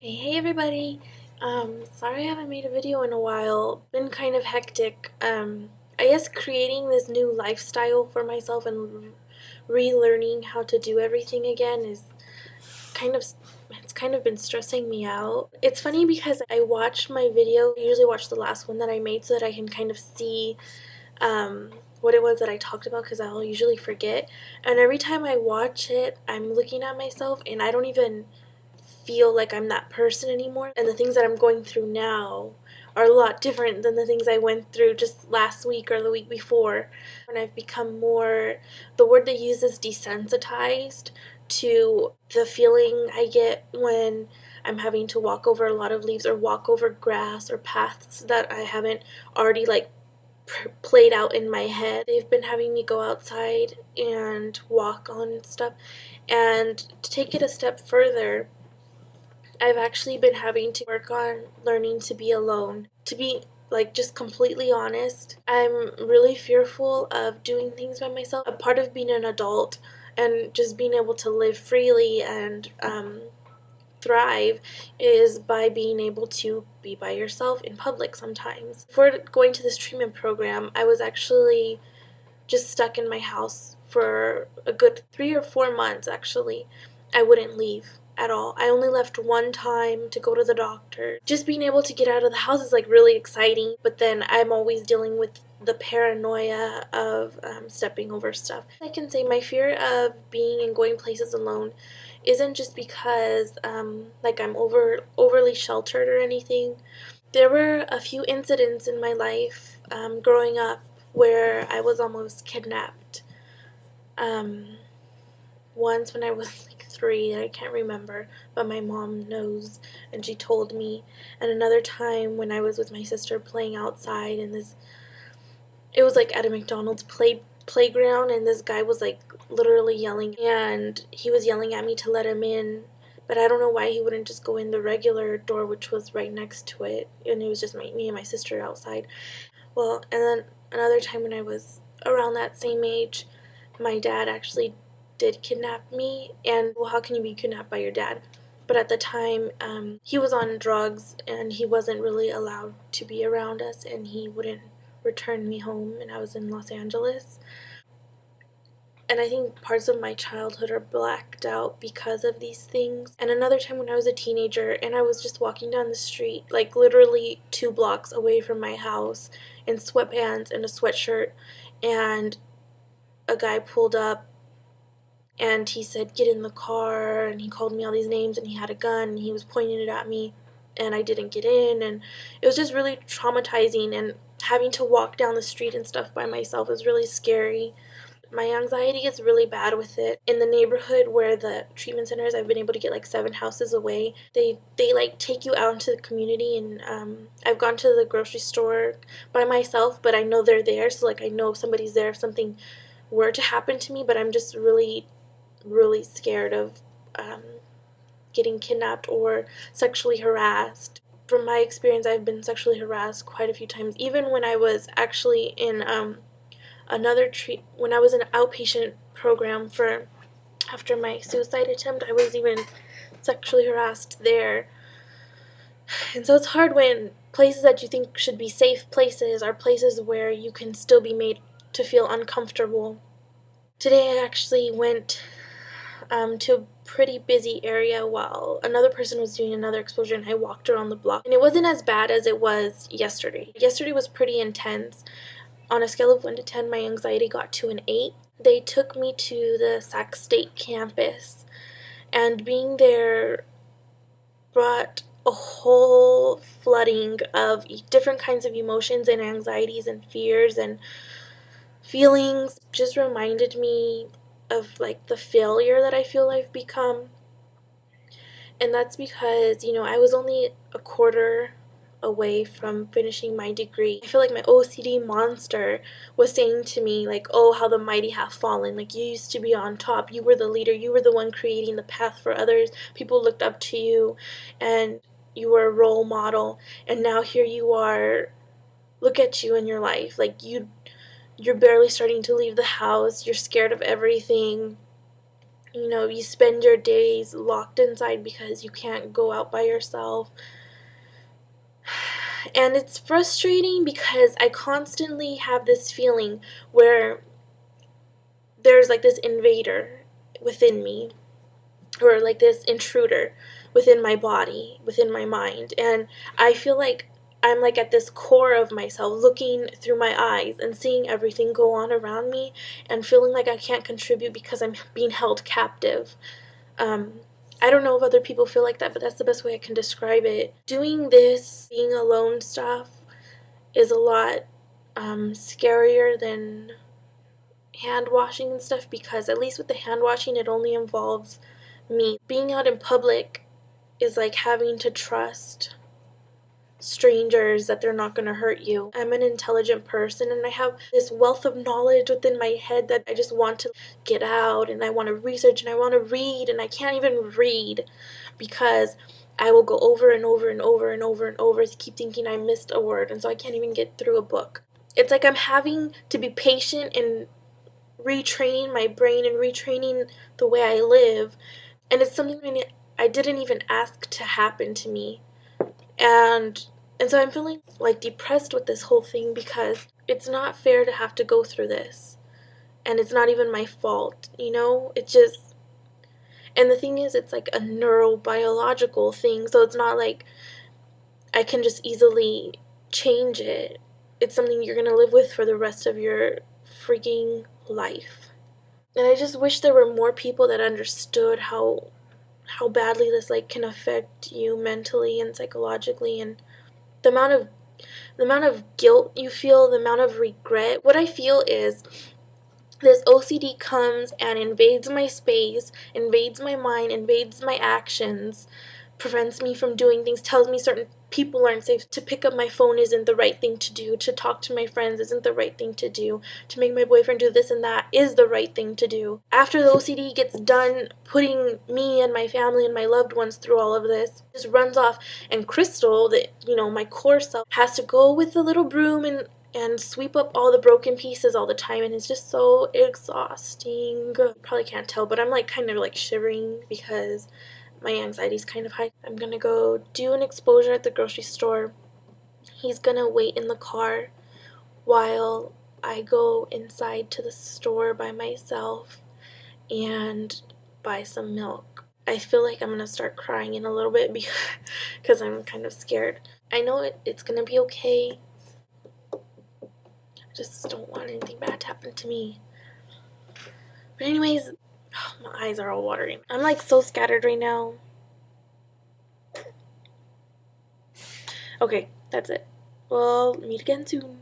Hey everybody. Sorry I haven't made a video in a while. Been kind of hectic. I guess creating this new lifestyle for myself and relearning how to do everything again is kind of it's kind of been stressing me out. It's funny because I watch my video, I usually watch the last one that I made so that I can kind of see what it was that I talked about because I'll usually forget. And every time I watch it, I'm looking at myself and I don't even feel like I'm that person anymore. And the things that I'm going through now are a lot different than the things I went through just last week or the week before. And I've become more, the word they use is desensitized to the feeling I get when I'm having to walk over a lot of leaves or walk over grass or paths that I haven't already played out in my head. They've been having me go outside and walk on stuff. And to take it a step further, I've actually been having to work on learning to be alone. To be just completely honest, I'm really fearful of doing things by myself. A part of being an adult and just being able to live freely and thrive is by being able to be by yourself in public sometimes. Before going to this treatment program, I was actually just stuck in my house for a good 3 or 4 months actually. I wouldn't leave at all. I only left one time to go to the doctor. Just being able to get out of the house is really exciting, but then I'm always dealing with the paranoia of stepping over stuff. I can say my fear of being and going places alone isn't just because I'm overly sheltered or anything. There were a few incidents in my life growing up where I was almost kidnapped. Once when I was 3, I can't remember, but my mom knows and she told me. And another time when I was with my sister playing outside and it was at a McDonald's playground, and this guy was literally yelling, and he was yelling at me to let him in, but I don't know why he wouldn't just go in the regular door, which was right next to it, and it was just me and my sister outside. Well, and then another time when I was around that same age, my dad actually did kidnap me. And well, how can you be kidnapped by your dad? But at the time, he was on drugs and he wasn't really allowed to be around us, and he wouldn't return me home, and I was in Los Angeles. And I think parts of my childhood are blacked out because of these things. And another time when I was a teenager and I was just walking down the street, literally 2 blocks away from my house, in sweatpants and a sweatshirt, and a guy pulled up and he said, "Get in the car," and he called me all these names, and he had a gun and he was pointing it at me, and I didn't get in, and it was just really traumatizing, and having to walk down the street and stuff by myself is really scary. My anxiety gets really bad with it. In the neighborhood where the treatment center is, I've been able to get 7 houses away. They take you out into the community, and I've gone to the grocery store by myself, but I know they're there, so I know somebody's there if something were to happen to me. But I'm just really, really scared of getting kidnapped or sexually harassed. From my experience, I've been sexually harassed quite a few times, even when I was actually in when I was in an outpatient program for after my suicide attempt. I was even sexually harassed there. And so it's hard when places that you think should be safe places are places where you can still be made to feel uncomfortable. Today I actually went to a pretty busy area while another person was doing another exposure, and I walked around the block, and it wasn't as bad as it was yesterday. Yesterday was pretty intense. On a scale of 1 to 10, my anxiety got to an 8. They took me to the Sac State campus, and being there brought a whole flooding of different kinds of emotions and anxieties and fears and feelings. Just reminded me of the failure that I feel I've become. And that's because, I was only a quarter away from finishing my degree. I feel like my OCD monster was saying to me, "Oh, how the mighty have fallen. You used to be on top. You were the leader. You were the one creating the path for others. People looked up to you, and you were a role model. And now here you are. Look at you in your life. You're barely starting to leave the house. You're scared of everything. You know, you spend your days locked inside because you can't go out by yourself. And it's frustrating because I constantly have this feeling where there's like this invader within me, or like this intruder within my body, within my mind. And I feel like I'm like at this core of myself, looking through my eyes and seeing everything go on around me and feeling like I can't contribute because I'm being held captive. Um, I don't know if other people feel like that, but that's the best way I can describe it. Doing this, being alone stuff, is a lot scarier than hand washing and stuff, because at least with the hand washing, it only involves me. Being out in public is like having to trust strangers that they're not going to hurt you. I'm an intelligent person and I have this wealth of knowledge within my head that I just want to get out, and I want to research and I want to read, and I can't even read because I will go over and over and over and over and over to keep thinking I missed a word, and so I can't even get through a book. It's like I'm having to be patient and retraining my brain and retraining the way I live, and it's something I didn't even ask to happen to me. And so I'm feeling like depressed with this whole thing because it's not fair to have to go through this. And it's not even my fault, you know? It just, and the thing is, it's like a neurobiological thing, so it's not like I can just easily change it. It's something you're gonna live with for the rest of your freaking life. And I just wish there were more people that understood how badly this like can affect you mentally and psychologically, and the amount of guilt you feel, the amount of regret. What I feel is this OCD comes and invades my space, invades my mind, invades my actions, prevents me from doing things, tells me certain people aren't safe, to pick up my phone isn't the right thing to do, to talk to my friends isn't the right thing to do, to make my boyfriend do this and that is the right thing to do. After the OCD gets done putting me and my family and my loved ones through all of this, just runs off, and Crystal, my core self, has to go with the little broom and sweep up all the broken pieces all the time, and it's just so exhausting. You probably can't tell, but I'm like kind of like shivering because my anxiety's kind of high. I'm gonna go do an exposure at the grocery store. He's gonna wait in the car while I go inside to the store by myself and buy some milk. I feel like I'm gonna start crying in a little bit because I'm kind of scared. I know it's gonna be okay. I just don't want anything bad to happen to me. But anyways, my eyes are all watering. I'm like so scattered right now. Okay, that's it. We'll meet again soon.